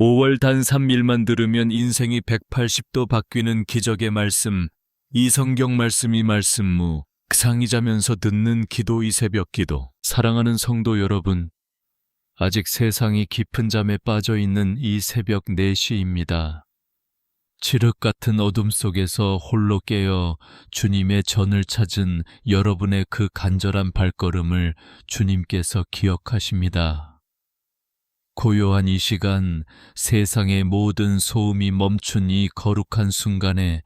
5월 단 3일만 들으면 인생이 180도 바뀌는 기적의 말씀, 이 성경 말씀이 말씀무, 상이 자면서 듣는 기도 이 새벽 기도. 사랑하는 성도 여러분, 아직 세상이 깊은 잠에 빠져 있는 이 새벽 4시입니다. 칠흑 같은 어둠 속에서 홀로 깨어 주님의 전을 찾은 여러분의 그 간절한 발걸음을 주님께서 기억하십니다. 고요한 이 시간, 세상의 모든 소음이 멈춘 이 거룩한 순간에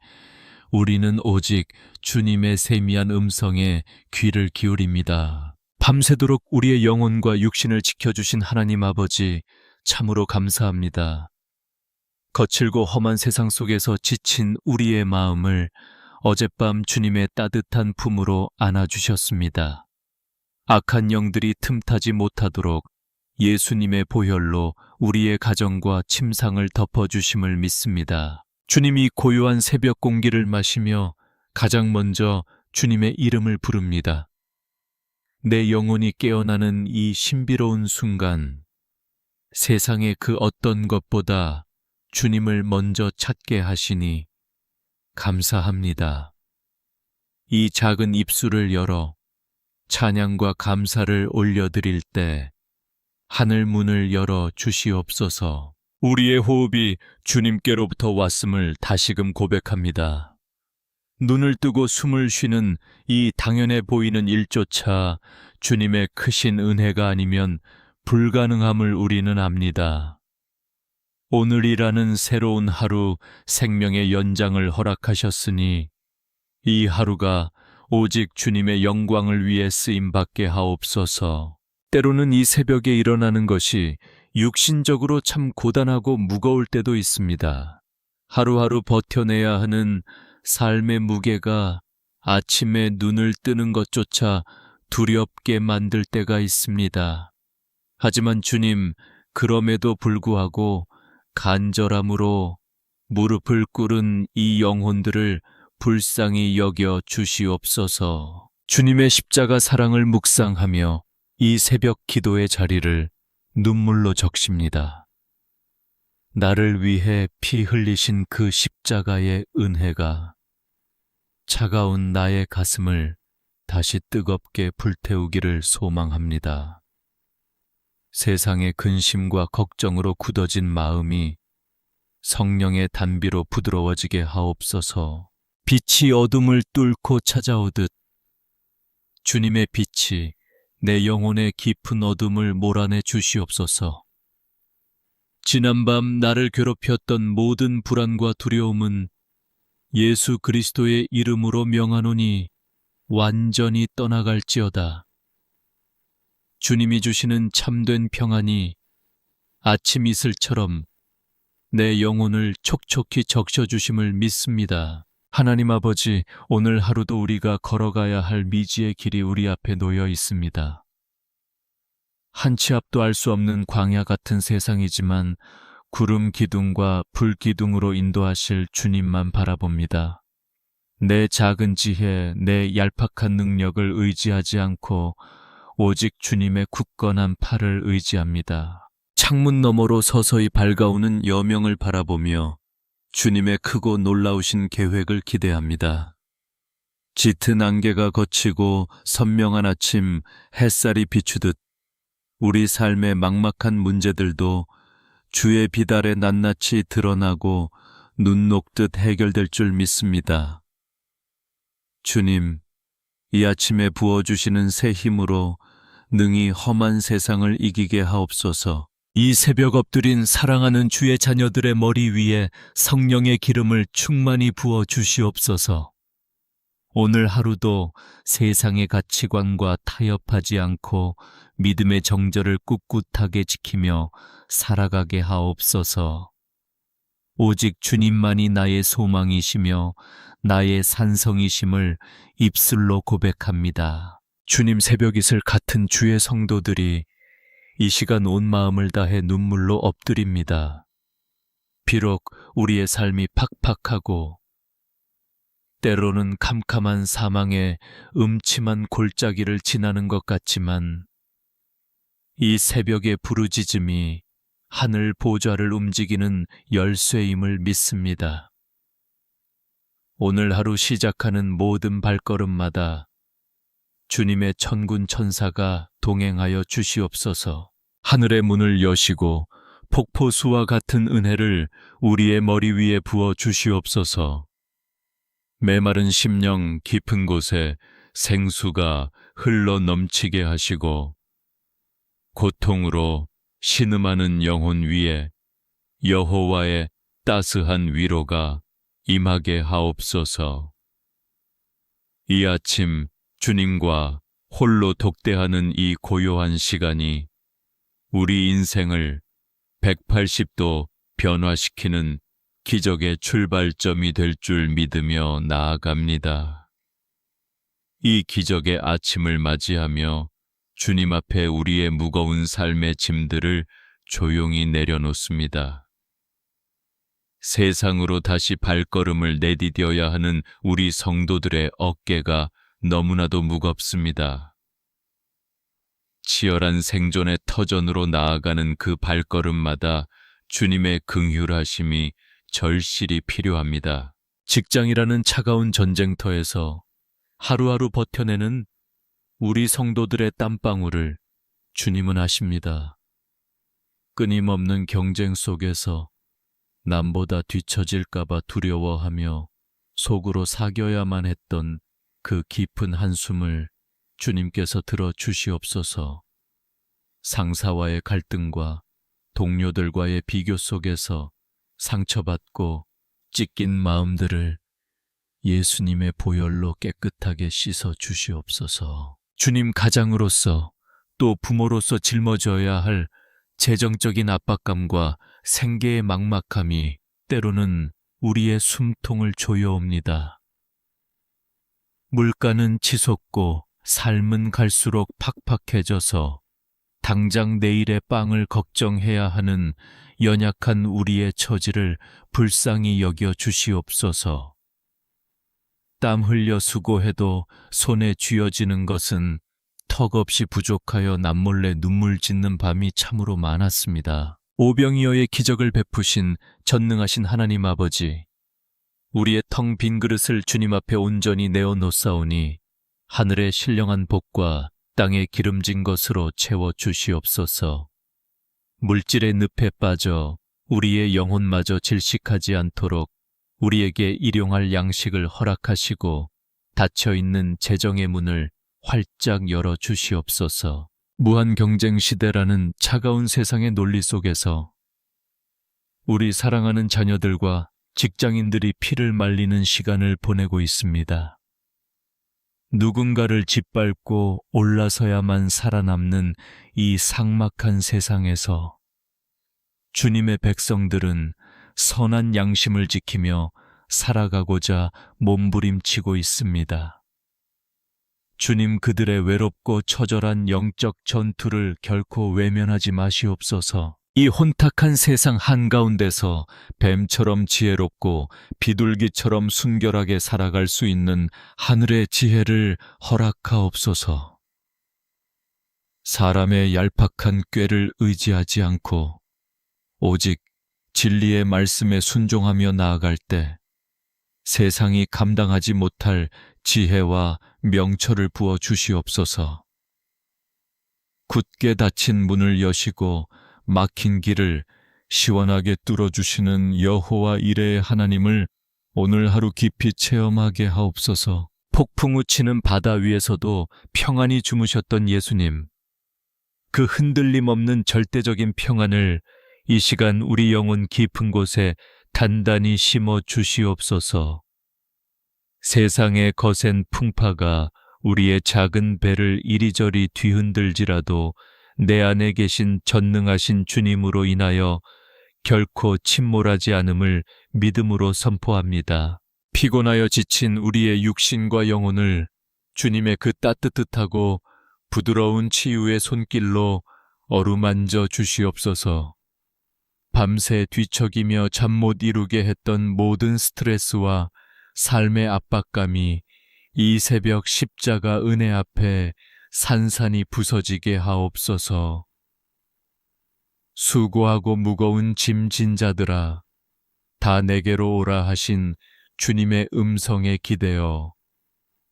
우리는 오직 주님의 세미한 음성에 귀를 기울입니다. 밤새도록 우리의 영혼과 육신을 지켜주신 하나님 아버지, 참으로 감사합니다. 거칠고 험한 세상 속에서 지친 우리의 마음을 어젯밤 주님의 따뜻한 품으로 안아주셨습니다. 악한 영들이 틈타지 못하도록 예수님의 보혈로 우리의 가정과 침상을 덮어주심을 믿습니다. 주님이 고요한 새벽 공기를 마시며 가장 먼저 주님의 이름을 부릅니다. 내 영혼이 깨어나는 이 신비로운 순간, 세상의 그 어떤 것보다 주님을 먼저 찾게 하시니 감사합니다. 이 작은 입술을 열어 찬양과 감사를 올려드릴 때 하늘 문을 열어 주시옵소서. 우리의 호흡이 주님께로부터 왔음을 다시금 고백합니다. 눈을 뜨고 숨을 쉬는 이 당연해 보이는 일조차 주님의 크신 은혜가 아니면 불가능함을 우리는 압니다. 오늘이라는 새로운 하루, 생명의 연장을 허락하셨으니 이 하루가 오직 주님의 영광을 위해 쓰임받게 하옵소서. 때로는 이 새벽에 일어나는 것이 육신적으로 참 고단하고 무거울 때도 있습니다. 하루하루 버텨내야 하는 삶의 무게가 아침에 눈을 뜨는 것조차 두렵게 만들 때가 있습니다. 하지만 주님, 그럼에도 불구하고 간절함으로 무릎을 꿇은 이 영혼들을 불쌍히 여겨 주시옵소서. 주님의 십자가 사랑을 묵상하며 이 새벽 기도의 자리를 눈물로 적십니다. 나를 위해 피 흘리신 그 십자가의 은혜가 차가운 나의 가슴을 다시 뜨겁게 불태우기를 소망합니다. 세상의 근심과 걱정으로 굳어진 마음이 성령의 단비로 부드러워지게 하옵소서. 빛이 어둠을 뚫고 찾아오듯 주님의 빛이 내 영혼의 깊은 어둠을 몰아내 주시옵소서. 지난밤 나를 괴롭혔던 모든 불안과 두려움은 예수 그리스도의 이름으로 명하노니 완전히 떠나갈지어다. 주님이 주시는 참된 평안이 아침 이슬처럼 내 영혼을 촉촉히 적셔주심을 믿습니다. 하나님 아버지, 오늘 하루도 우리가 걸어가야 할 미지의 길이 우리 앞에 놓여 있습니다. 한 치 앞도 알 수 없는 광야 같은 세상이지만 구름 기둥과 불 기둥으로 인도하실 주님만 바라봅니다. 내 작은 지혜, 내 얄팍한 능력을 의지하지 않고 오직 주님의 굳건한 팔을 의지합니다. 창문 너머로 서서히 밝아오는 여명을 바라보며 주님의 크고 놀라우신 계획을 기대합니다. 짙은 안개가 걷히고 선명한 아침 햇살이 비추듯 우리 삶의 막막한 문제들도 주의 빛 아래 낱낱이 드러나고 눈 녹듯 해결될 줄 믿습니다. 주님, 이 아침에 부어주시는 새 힘으로 능히 험한 세상을 이기게 하옵소서. 이 새벽 엎드린 사랑하는 주의 자녀들의 머리 위에 성령의 기름을 충만히 부어 주시옵소서. 오늘 하루도 세상의 가치관과 타협하지 않고 믿음의 정절을 꿋꿋하게 지키며 살아가게 하옵소서. 오직 주님만이 나의 소망이시며 나의 산성이심을 입술로 고백합니다. 주님, 새벽 이슬 같은 주의 성도들이 이 시간 온 마음을 다해 눈물로 엎드립니다. 비록 우리의 삶이 팍팍하고 때로는 캄캄한 사망의 음침한 골짜기를 지나는 것 같지만 이 새벽의 부르짖음이 하늘 보좌를 움직이는 열쇠임을 믿습니다. 오늘 하루 시작하는 모든 발걸음마다 주님의 천군 천사가 동행하여 주시옵소서. 하늘의 문을 여시고 폭포수와 같은 은혜를 우리의 머리 위에 부어 주시옵소서. 메마른 심령 깊은 곳에 생수가 흘러 넘치게 하시고 고통으로 신음하는 영혼 위에 여호와의 따스한 위로가 임하게 하옵소서. 이 아침 주님과 홀로 독대하는 이 고요한 시간이 우리 인생을 180도 변화시키는 기적의 출발점이 될 줄 믿으며 나아갑니다. 이 기적의 아침을 맞이하며 주님 앞에 우리의 무거운 삶의 짐들을 조용히 내려놓습니다. 세상으로 다시 발걸음을 내디뎌야 하는 우리 성도들의 어깨가 너무나도 무겁습니다. 치열한 생존의 터전으로 나아가는 그 발걸음마다 주님의 긍휼하심이 절실히 필요합니다. 직장이라는 차가운 전쟁터에서 하루하루 버텨내는 우리 성도들의 땀방울을 주님은 아십니다. 끊임없는 경쟁 속에서 남보다 뒤처질까봐 두려워하며 속으로 사겨야만 했던 그 깊은 한숨을 주님께서 들어 주시옵소서. 상사와의 갈등과 동료들과의 비교 속에서 상처받고 찢긴 마음들을 예수님의 보혈로 깨끗하게 씻어 주시옵소서. 주님 가장으로서 또 부모로서 짊어져야 할 재정적인 압박감과 생계의 막막함이 때로는 우리의 숨통을 조여옵니다. 물가는 치솟고 삶은 갈수록 팍팍해져서 당장 내일의 빵을 걱정해야 하는 연약한 우리의 처지를 불쌍히 여겨 주시옵소서. 땀 흘려 수고해도 손에 쥐어지는 것은 턱없이 부족하여 남몰래 눈물 짓는 밤이 참으로 많았습니다. 오병이어의 기적을 베푸신 전능하신 하나님 아버지, 우리의 텅 빈 그릇을 주님 앞에 온전히 내어놓사오니 하늘의 신령한 복과 땅의 기름진 것으로 채워 주시옵소서. 물질의 늪에 빠져 우리의 영혼마저 질식하지 않도록 우리에게 일용할 양식을 허락하시고 닫혀있는 재정의 문을 활짝 열어 주시옵소서. 무한 경쟁 시대라는 차가운 세상의 논리 속에서 우리 사랑하는 자녀들과 직장인들이 피를 말리는 시간을 보내고 있습니다. 누군가를 짓밟고 올라서야만 살아남는 이 삭막한 세상에서 주님의 백성들은 선한 양심을 지키며 살아가고자 몸부림치고 있습니다. 주님, 그들의 외롭고 처절한 영적 전투를 결코 외면하지 마시옵소서. 이 혼탁한 세상 한가운데서 뱀처럼 지혜롭고 비둘기처럼 순결하게 살아갈 수 있는 하늘의 지혜를 허락하옵소서. 사람의 얄팍한 꾀를 의지하지 않고 오직 진리의 말씀에 순종하며 나아갈 때 세상이 감당하지 못할 지혜와 명철을 부어 주시옵소서. 굳게 닫힌 문을 여시고 막힌 길을 시원하게 뚫어주시는 여호와 이레의 하나님을 오늘 하루 깊이 체험하게 하옵소서. 폭풍우 치는 바다 위에서도 평안히 주무셨던 예수님, 그 흔들림 없는 절대적인 평안을 이 시간 우리 영혼 깊은 곳에 단단히 심어 주시옵소서. 세상의 거센 풍파가 우리의 작은 배를 이리저리 뒤흔들지라도 내 안에 계신 전능하신 주님으로 인하여 결코 침몰하지 않음을 믿음으로 선포합니다. 피곤하여 지친 우리의 육신과 영혼을 주님의 그 따뜻하고 부드러운 치유의 손길로 어루만져 주시옵소서. 밤새 뒤척이며 잠 못 이루게 했던 모든 스트레스와 삶의 압박감이 이 새벽 십자가 은혜 앞에 산산이 부서지게 하옵소서. 수고하고 무거운 짐진 자들아, 다 내게로 오라 하신 주님의 음성에 기대어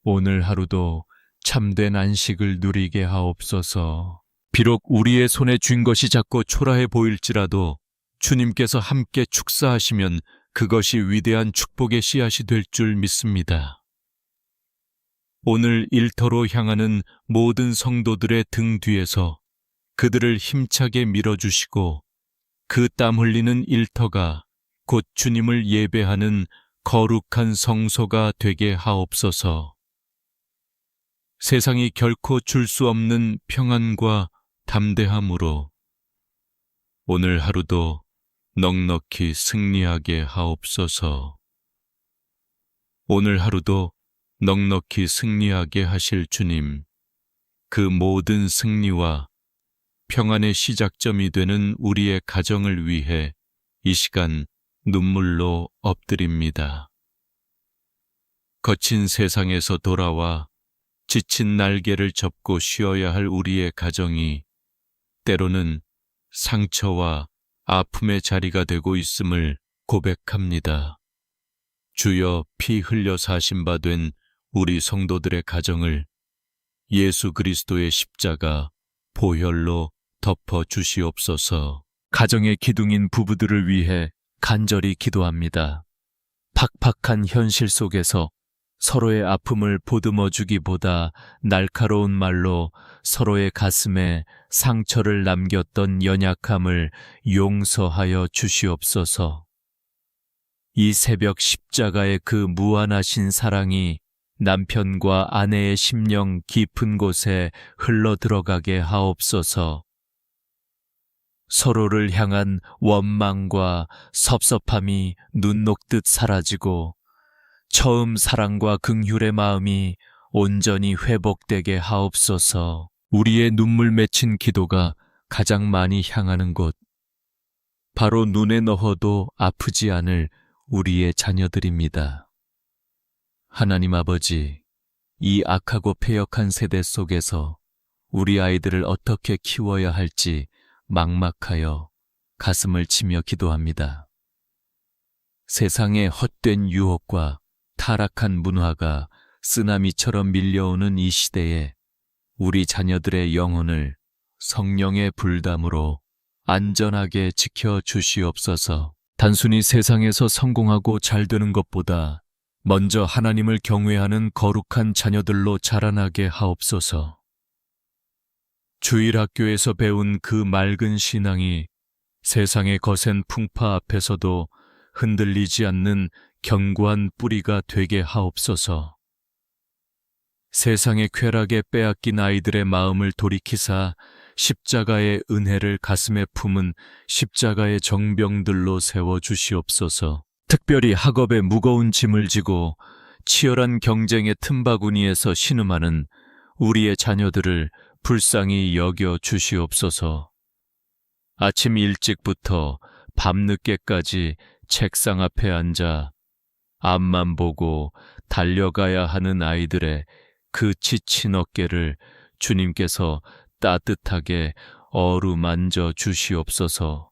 오늘 하루도 참된 안식을 누리게 하옵소서. 비록 우리의 손에 쥔 것이 작고 초라해 보일지라도 주님께서 함께 축사하시면 그것이 위대한 축복의 씨앗이 될 줄 믿습니다. 오늘 일터로 향하는 모든 성도들의 등 뒤에서 그들을 힘차게 밀어주시고 그 땀 흘리는 일터가 곧 주님을 예배하는 거룩한 성소가 되게 하옵소서. 세상이 결코 줄 수 없는 평안과 담대함으로 오늘 하루도 넉넉히 승리하게 하옵소서. 오늘 하루도 넉넉히 승리하게 하실 주님, 그 모든 승리와 평안의 시작점이 되는 우리의 가정을 위해 이 시간 눈물로 엎드립니다. 거친 세상에서 돌아와 지친 날개를 접고 쉬어야 할 우리의 가정이 때로는 상처와 아픔의 자리가 되고 있음을 고백합니다. 주여, 피 흘려 사신 바 된 우리 성도들의 가정을 예수 그리스도의 십자가 보혈로 덮어 주시옵소서. 가정의 기둥인 부부들을 위해 간절히 기도합니다. 팍팍한 현실 속에서 서로의 아픔을 보듬어 주기보다 날카로운 말로 서로의 가슴에 상처를 남겼던 연약함을 용서하여 주시옵소서. 이 새벽 십자가의 그 무한하신 사랑이 남편과 아내의 심령 깊은 곳에 흘러 들어가게 하옵소서. 서로를 향한 원망과 섭섭함이 눈 녹듯 사라지고 처음 사랑과 긍휼의 마음이 온전히 회복되게 하옵소서. 우리의 눈물 맺힌 기도가 가장 많이 향하는 곳, 바로 눈에 넣어도 아프지 않을 우리의 자녀들입니다. 하나님 아버지, 이 악하고 패역한 세대 속에서 우리 아이들을 어떻게 키워야 할지 막막하여 가슴을 치며 기도합니다. 세상의 헛된 유혹과 타락한 문화가 쓰나미처럼 밀려오는 이 시대에 우리 자녀들의 영혼을 성령의 불담으로 안전하게 지켜 주시옵소서. 단순히 세상에서 성공하고 잘 되는 것보다 먼저 하나님을 경외하는 거룩한 자녀들로 자라나게 하옵소서. 주일학교에서 배운 그 맑은 신앙이 세상의 거센 풍파 앞에서도 흔들리지 않는 견고한 뿌리가 되게 하옵소서. 세상의 쾌락에 빼앗긴 아이들의 마음을 돌이키사 십자가의 은혜를 가슴에 품은 십자가의 정병들로 세워주시옵소서. 특별히 학업에 무거운 짐을 지고 치열한 경쟁의 틈바구니에서 신음하는 우리의 자녀들을 불쌍히 여겨 주시옵소서. 아침 일찍부터 밤늦게까지 책상 앞에 앉아 앞만 보고 달려가야 하는 아이들의 그 지친 어깨를 주님께서 따뜻하게 어루만져 주시옵소서.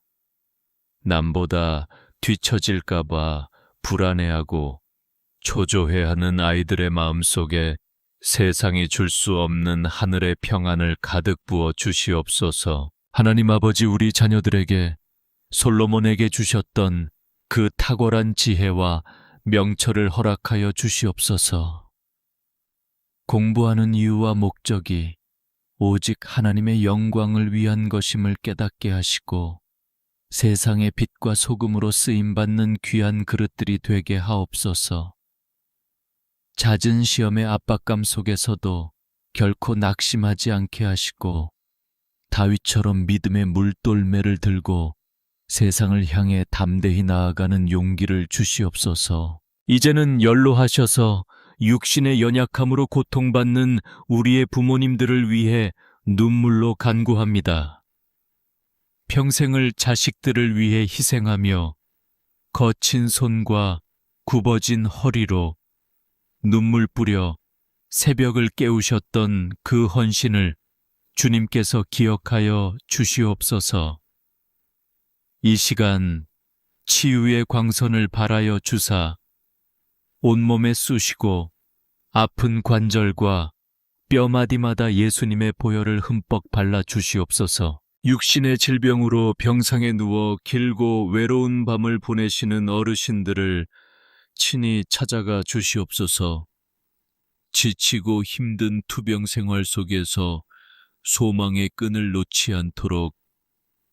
남보다 뒤처질까봐 불안해하고 초조해하는 아이들의 마음속에 세상이 줄 수 없는 하늘의 평안을 가득 부어 주시옵소서. 하나님 아버지, 우리 자녀들에게 솔로몬에게 주셨던 그 탁월한 지혜와 명철을 허락하여 주시옵소서. 공부하는 이유와 목적이 오직 하나님의 영광을 위한 것임을 깨닫게 하시고 세상의 빛과 소금으로 쓰임받는 귀한 그릇들이 되게 하옵소서. 잦은 시험의 압박감 속에서도 결코 낙심하지 않게 하시고 다윗처럼 믿음의 물돌매를 들고 세상을 향해 담대히 나아가는 용기를 주시옵소서. 이제는 연로하셔서 육신의 연약함으로 고통받는 우리의 부모님들을 위해 눈물로 간구합니다. 평생을 자식들을 위해 희생하며 거친 손과 굽어진 허리로 눈물 뿌려 새벽을 깨우셨던 그 헌신을 주님께서 기억하여 주시옵소서. 이 시간 치유의 광선을 발하여 주사 온몸에 쑤시고 아픈 관절과 뼈마디마다 예수님의 보혈을 흠뻑 발라 주시옵소서. 육신의 질병으로 병상에 누워 길고 외로운 밤을 보내시는 어르신들을 친히 찾아가 주시옵소서. 지치고 힘든 투병 생활 속에서 소망의 끈을 놓지 않도록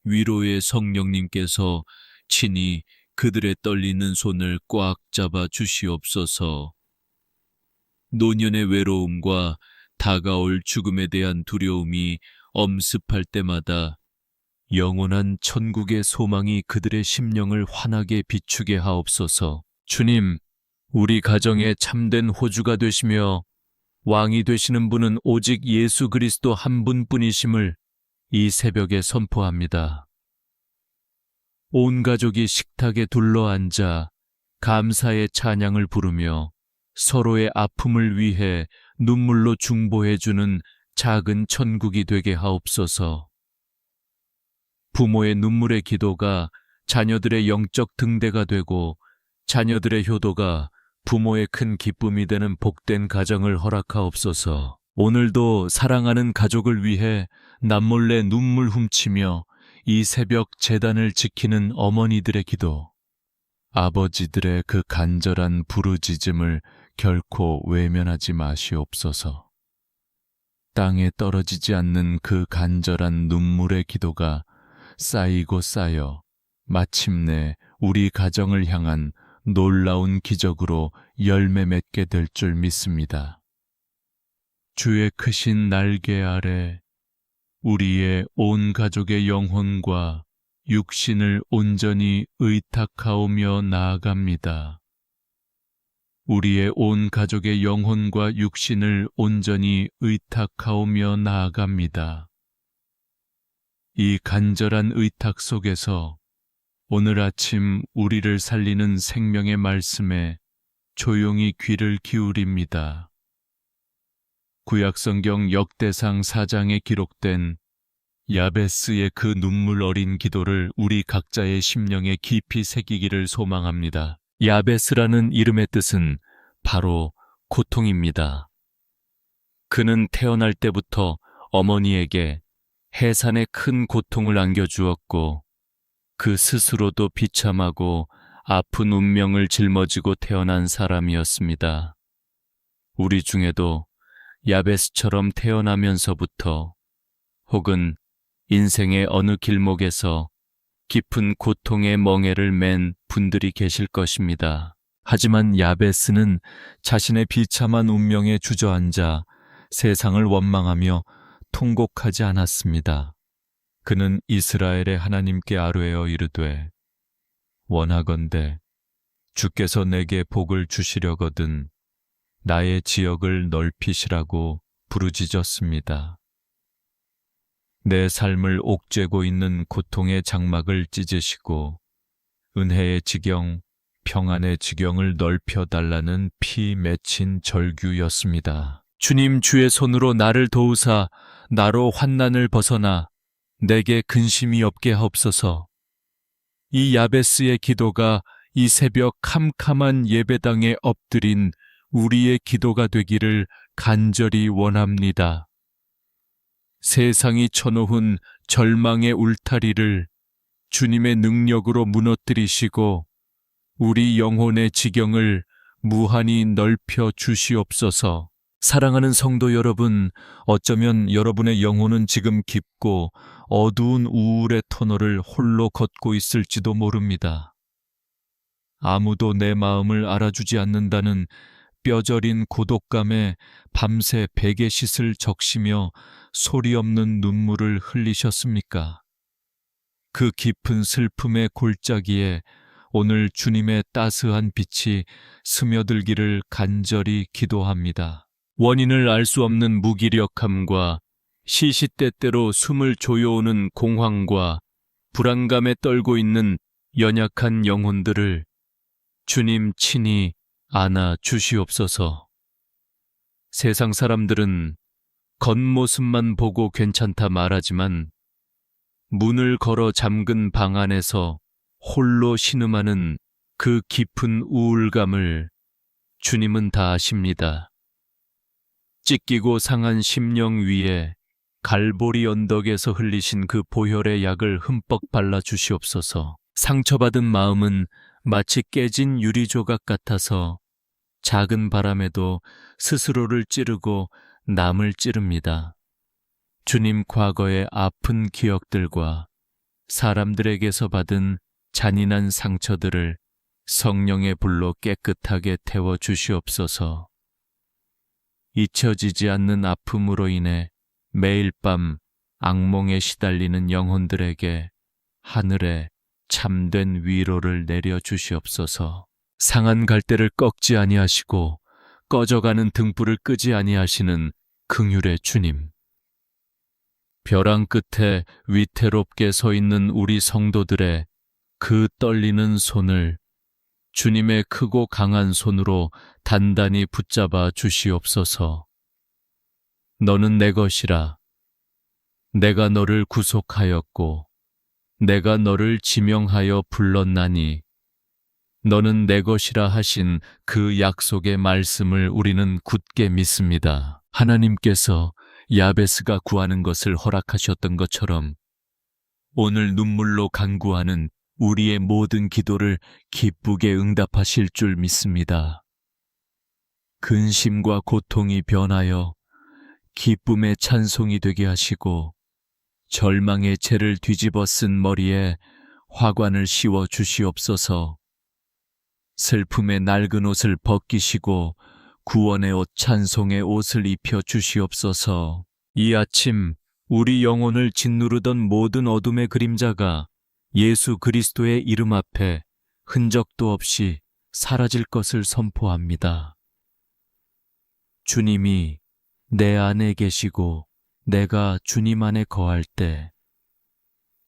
위로의 성령님께서 친히 그들의 떨리는 손을 꽉 잡아 주시옵소서. 노년의 외로움과 다가올 죽음에 대한 두려움이 엄습할 때마다 영원한 천국의 소망이 그들의 심령을 환하게 비추게 하옵소서. 주님, 우리 가정의 참된 호주가 되시며 왕이 되시는 분은 오직 예수 그리스도 한 분뿐이심을 이 새벽에 선포합니다. 온 가족이 식탁에 둘러앉아 감사의 찬양을 부르며 서로의 아픔을 위해 눈물로 중보해주는 작은 천국이 되게 하옵소서. 부모의 눈물의 기도가 자녀들의 영적 등대가 되고 자녀들의 효도가 부모의 큰 기쁨이 되는 복된 가정을 허락하옵소서. 오늘도 사랑하는 가족을 위해 남몰래 눈물 훔치며 이 새벽 제단을 지키는 어머니들의 기도, 아버지들의 그 간절한 부르짖음을 결코 외면하지 마시옵소서. 땅에 떨어지지 않는 그 간절한 눈물의 기도가 쌓이고 쌓여 마침내 우리 가정을 향한 놀라운 기적으로 열매 맺게 될 줄 믿습니다. 주의 크신 날개 아래 우리의 온 가족의 영혼과 육신을 온전히 의탁하오며 나아갑니다. 우리의 온 가족의 영혼과 육신을 온전히 의탁하오며 나아갑니다. 이 간절한 의탁 속에서 오늘 아침 우리를 살리는 생명의 말씀에 조용히 귀를 기울입니다. 구약성경 역대상 4장에 기록된 야베스의 그 눈물 어린 기도를 우리 각자의 심령에 깊이 새기기를 소망합니다. 야베스라는 이름의 뜻은 바로 고통입니다. 그는 태어날 때부터 어머니에게 해산의 큰 고통을 안겨주었고 그 스스로도 비참하고 아픈 운명을 짊어지고 태어난 사람이었습니다. 우리 중에도 야베스처럼 태어나면서부터 혹은 인생의 어느 길목에서 깊은 고통의 멍에를 맨 분들이 계실 것입니다. 하지만 야베스는 자신의 비참한 운명에 주저앉아 세상을 원망하며 통곡하지 않았습니다. 그는 이스라엘의 하나님께 아뢰어 이르되 원하건대 주께서 내게 복을 주시려거든 나의 지역을 넓히시라고 부르짖었습니다. 내 삶을 옥죄고 있는 고통의 장막을 찢으시고 은혜의 지경, 평안의 지경을 넓혀달라는 피 맺힌 절규였습니다. 주님 주의 손으로 나를 도우사 나로 환난을 벗어나 내게 근심이 없게 하옵소서. 이 야베스의 기도가 이 새벽 캄캄한 예배당에 엎드린 우리의 기도가 되기를 간절히 원합니다. 세상이 쳐놓은 절망의 울타리를 주님의 능력으로 무너뜨리시고 우리 영혼의 지경을 무한히 넓혀 주시옵소서. 사랑하는 성도 여러분, 어쩌면 여러분의 영혼은 지금 깊고 어두운 우울의 터널을 홀로 걷고 있을지도 모릅니다. 아무도 내 마음을 알아주지 않는다는 뼈저린 고독감에 밤새 베개싯을 적시며 소리 없는 눈물을 흘리셨습니까? 그 깊은 슬픔의 골짜기에 오늘 주님의 따스한 빛이 스며들기를 간절히 기도합니다. 원인을 알 수 없는 무기력함과 시시때때로 숨을 조여오는 공황과 불안감에 떨고 있는 연약한 영혼들을 주님 친히 안아 주시옵소서. 세상 사람들은 겉모습만 보고 괜찮다 말하지만 문을 걸어 잠근 방 안에서 홀로 신음하는 그 깊은 우울감을 주님은 다 아십니다. 찢기고 상한 심령 위에 갈보리 언덕에서 흘리신 그 보혈의 약을 흠뻑 발라 주시옵소서. 상처받은 마음은 마치 깨진 유리조각 같아서 작은 바람에도 스스로를 찌르고 남을 찌릅니다. 주님, 과거의 아픈 기억들과 사람들에게서 받은 잔인한 상처들을 성령의 불로 깨끗하게 태워 주시옵소서. 잊혀지지 않는 아픔으로 인해 매일 밤 악몽에 시달리는 영혼들에게 하늘에 참된 위로를 내려 주시옵소서. 상한 갈대를 꺾지 아니하시고 꺼져가는 등불을 끄지 아니하시는 긍휼의 주님. 벼랑 끝에 위태롭게 서 있는 우리 성도들의 그 떨리는 손을 주님의 크고 강한 손으로 단단히 붙잡아 주시옵소서. 너는 내 것이라. 내가 너를 구속하였고 내가 너를 지명하여 불렀나니 너는 내 것이라 하신 그 약속의 말씀을 우리는 굳게 믿습니다. 하나님께서 야베스가 구하는 것을 허락하셨던 것처럼 오늘 눈물로 간구하는 우리의 모든 기도를 기쁘게 응답하실 줄 믿습니다. 근심과 고통이 변하여 기쁨의 찬송이 되게 하시고 절망의 채를 뒤집어 쓴 머리에 화관을 씌워 주시옵소서. 슬픔의 낡은 옷을 벗기시고 구원의 옷, 찬송의 옷을 입혀 주시옵소서. 이 아침 우리 영혼을 짓누르던 모든 어둠의 그림자가 예수 그리스도의 이름 앞에 흔적도 없이 사라질 것을 선포합니다. 주님이 내 안에 계시고 내가 주님 안에 거할 때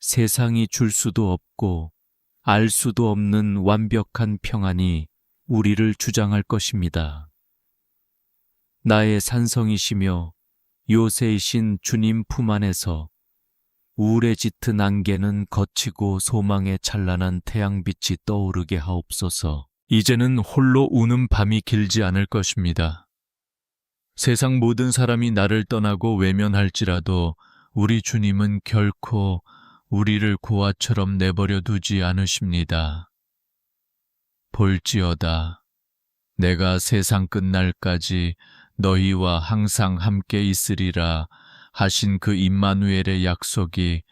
세상이 줄 수도 없고 알 수도 없는 완벽한 평안이 우리를 주장할 것입니다. 나의 산성이시며 요새이신 주님 품 안에서 우울에 짙은 안개는 거치고 소망의 찬란한 태양빛이 떠오르게 하옵소서. 이제는 홀로 우는 밤이 길지 않을 것입니다. 세상 모든 사람이 나를 떠나고 외면할지라도 우리 주님은 결코 우리를 고아처럼 내버려 두지 않으십니다. 볼지어다. 내가 세상 끝날까지 너희와 항상 함께 있으리라 하신 그 임마누엘의 약속이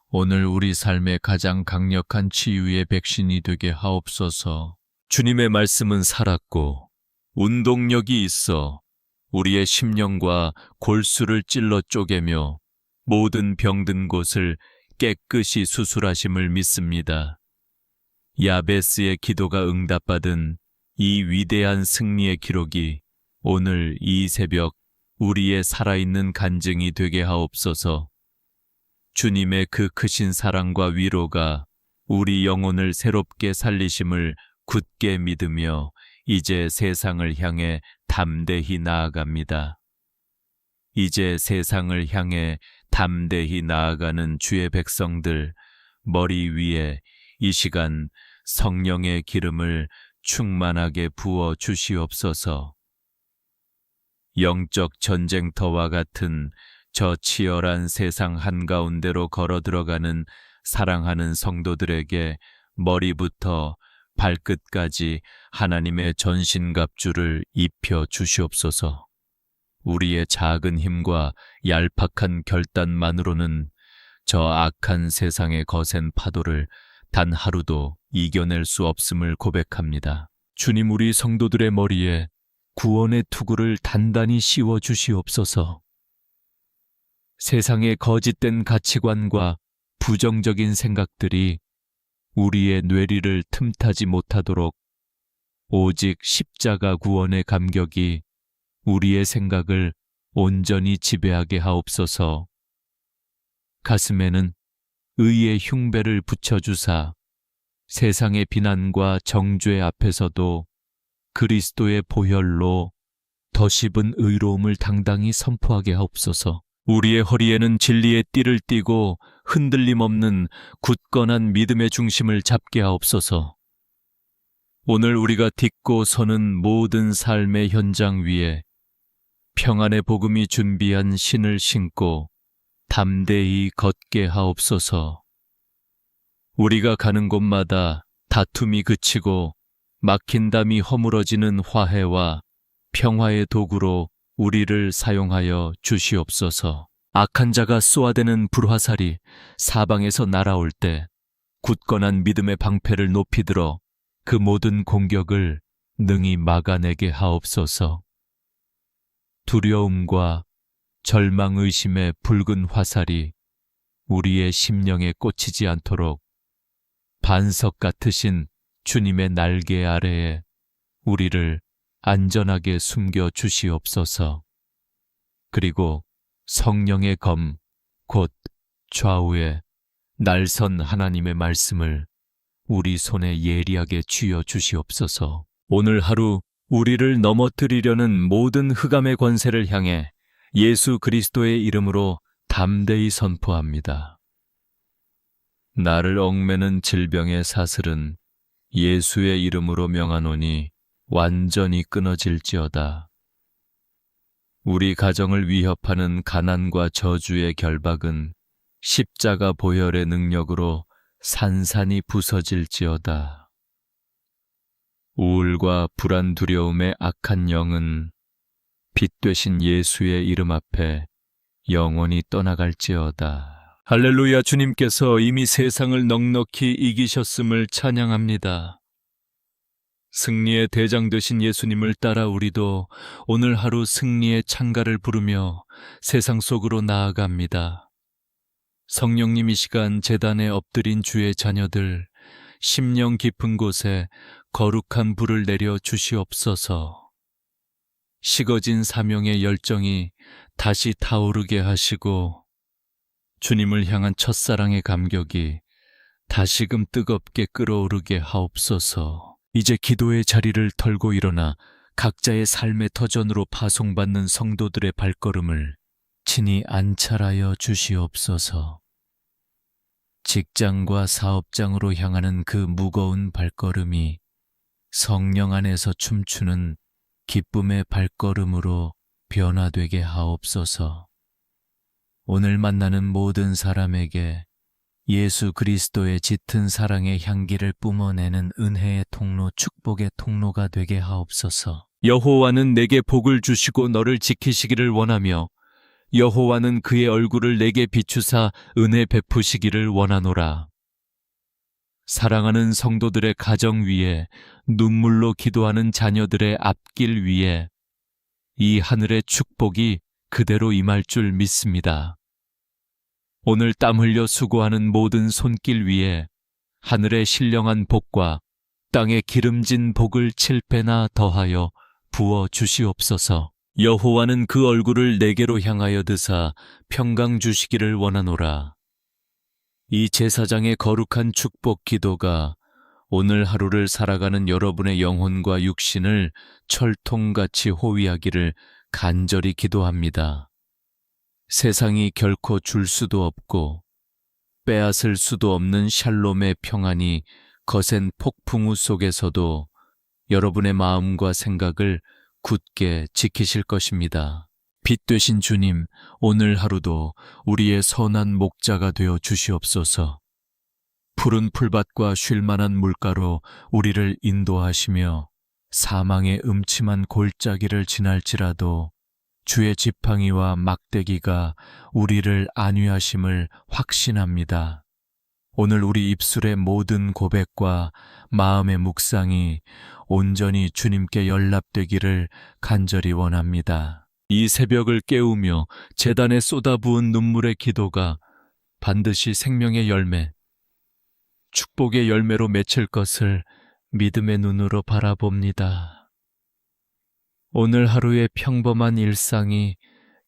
오늘 우리 삶의 가장 강력한 치유의 백신이 되게 하옵소서. 주님의 말씀은 살았고 운동력이 있어 우리의 심령과 골수를 찔러 쪼개며 모든 병든 곳을 깨끗이 수술하심을 믿습니다. 야베스의 기도가 응답받은 이 위대한 승리의 기록이 오늘 이 새벽 우리의 살아있는 간증이 되게 하옵소서. 주님의 그 크신 사랑과 위로가 우리 영혼을 새롭게 살리심을 굳게 믿으며 이제 세상을 향해 담대히 나아갑니다. 이제 세상을 향해 담대히 나아가는 주의 백성들 머리 위에 이 시간 성령의 기름을 충만하게 부어 주시옵소서. 영적 전쟁터와 같은 저 치열한 세상 한가운데로 걸어 들어가는 사랑하는 성도들에게 머리부터 발끝까지 하나님의 전신갑주를 입혀 주시옵소서. 우리의 작은 힘과 얄팍한 결단만으로는 저 악한 세상의 거센 파도를 단 하루도 이겨낼 수 없음을 고백합니다. 주님, 우리 성도들의 머리에 구원의 투구를 단단히 씌워 주시옵소서. 세상의 거짓된 가치관과 부정적인 생각들이 우리의 뇌리를 틈타지 못하도록 오직 십자가 구원의 감격이 우리의 생각을 온전히 지배하게 하옵소서. 가슴에는 의의 흉배를 붙여주사 세상의 비난과 정죄 앞에서도 그리스도의 보혈로 덧입은 의로움을 당당히 선포하게 하옵소서. 우리의 허리에는 진리의 띠를 띠고 흔들림 없는 굳건한 믿음의 중심을 잡게 하옵소서. 오늘 우리가 딛고 서는 모든 삶의 현장 위에 평안의 복음이 준비한 신을 신고 담대히 걷게 하옵소서. 우리가 가는 곳마다 다툼이 그치고 막힌 담이 허물어지는 화해와 평화의 도구로 우리를 사용하여 주시옵소서. 악한 자가 쏘아대는 불화살이 사방에서 날아올 때 굳건한 믿음의 방패를 높이 들어 그 모든 공격을 능히 막아내게 하옵소서. 두려움과 절망 의심의 붉은 화살이 우리의 심령에 꽂히지 않도록 반석 같으신 주님의 날개 아래에 우리를 안전하게 숨겨 주시옵소서. 그리고 성령의 검, 곧 좌우에 날선 하나님의 말씀을 우리 손에 예리하게 쥐어 주시옵소서. 오늘 하루 우리를 넘어뜨리려는 모든 흑암의 권세를 향해 예수 그리스도의 이름으로 담대히 선포합니다. 나를 얽매는 질병의 사슬은 예수의 이름으로 명하노니 완전히 끊어질지어다. 우리 가정을 위협하는 가난과 저주의 결박은 십자가 보혈의 능력으로 산산이 부서질지어다. 우울과 불안 두려움의 악한 영은 빛 되신 예수의 이름 앞에 영원히 떠나갈지어다. 할렐루야. 주님께서 이미 세상을 넉넉히 이기셨음을 찬양합니다. 승리의 대장 되신 예수님을 따라 우리도 오늘 하루 승리의 찬가를 부르며 세상 속으로 나아갑니다. 성령님, 이 시간 제단에 엎드린 주의 자녀들, 심령 깊은 곳에 거룩한 불을 내려 주시옵소서. 식어진 사명의 열정이 다시 타오르게 하시고 주님을 향한 첫사랑의 감격이 다시금 뜨겁게 끓어오르게 하옵소서. 이제 기도의 자리를 털고 일어나 각자의 삶의 터전으로 파송받는 성도들의 발걸음을 친히 안찰하여 주시옵소서. 직장과 사업장으로 향하는 그 무거운 발걸음이 성령 안에서 춤추는 기쁨의 발걸음으로 변화되게 하옵소서. 오늘 만나는 모든 사람에게 예수 그리스도의 짙은 사랑의 향기를 뿜어내는 은혜의 통로, 축복의 통로가 되게 하옵소서. 여호와는 내게 복을 주시고 너를 지키시기를 원하며 여호와는 그의 얼굴을 내게 비추사 은혜 베푸시기를 원하노라. 사랑하는 성도들의 가정 위에, 눈물로 기도하는 자녀들의 앞길 위에 이 하늘의 축복이 그대로 임할 줄 믿습니다. 오늘 땀 흘려 수고하는 모든 손길 위에 하늘의 신령한 복과 땅의 기름진 복을 7배나 더하여 부어 주시옵소서. 여호와는 그 얼굴을 내게로 향하여 드사 평강 주시기를 원하노라. 이 제사장의 거룩한 축복 기도가 오늘 하루를 살아가는 여러분의 영혼과 육신을 철통같이 호위하기를 간절히 기도합니다. 세상이 결코 줄 수도 없고 빼앗을 수도 없는 샬롬의 평안이 거센 폭풍우 속에서도 여러분의 마음과 생각을 굳게 지키실 것입니다. 빛 되신 주님, 오늘 하루도 우리의 선한 목자가 되어 주시옵소서. 푸른 풀밭과 쉴만한 물가로 우리를 인도하시며 사망의 음침한 골짜기를 지날지라도 주의 지팡이와 막대기가 우리를 안위하심을 확신합니다. 오늘 우리 입술의 모든 고백과 마음의 묵상이 온전히 주님께 연락되기를 간절히 원합니다. 이 새벽을 깨우며 제단에 쏟아부은 눈물의 기도가 반드시 생명의 열매, 축복의 열매로 맺힐 것을 믿음의 눈으로 바라봅니다. 오늘 하루의 평범한 일상이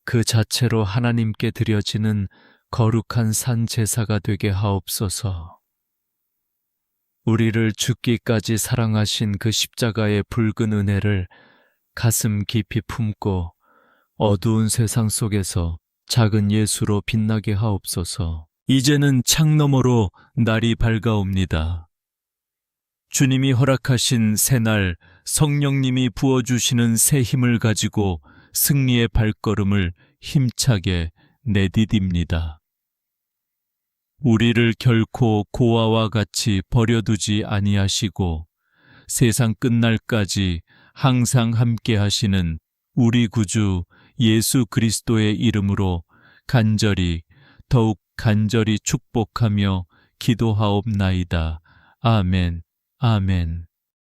그 자체로 하나님께 드려지는 거룩한 산 제사가 되게 하옵소서. 우리를 죽기까지 사랑하신 그 십자가의 붉은 은혜를 가슴 깊이 품고 어두운 세상 속에서 작은 예수로 빛나게 하옵소서. 이제는 창너머로 날이 밝아옵니다. 주님이 허락하신 새날 성령님이 부어주시는 새 힘을 가지고 승리의 발걸음을 힘차게 내디딥니다. 우리를 결코 고아와 같이 버려두지 아니하시고 세상 끝날까지 항상 함께 하시는 우리 구주 예수 그리스도의 이름으로 더욱 간절히 축복하며 기도하옵나이다. 아멘, 아멘.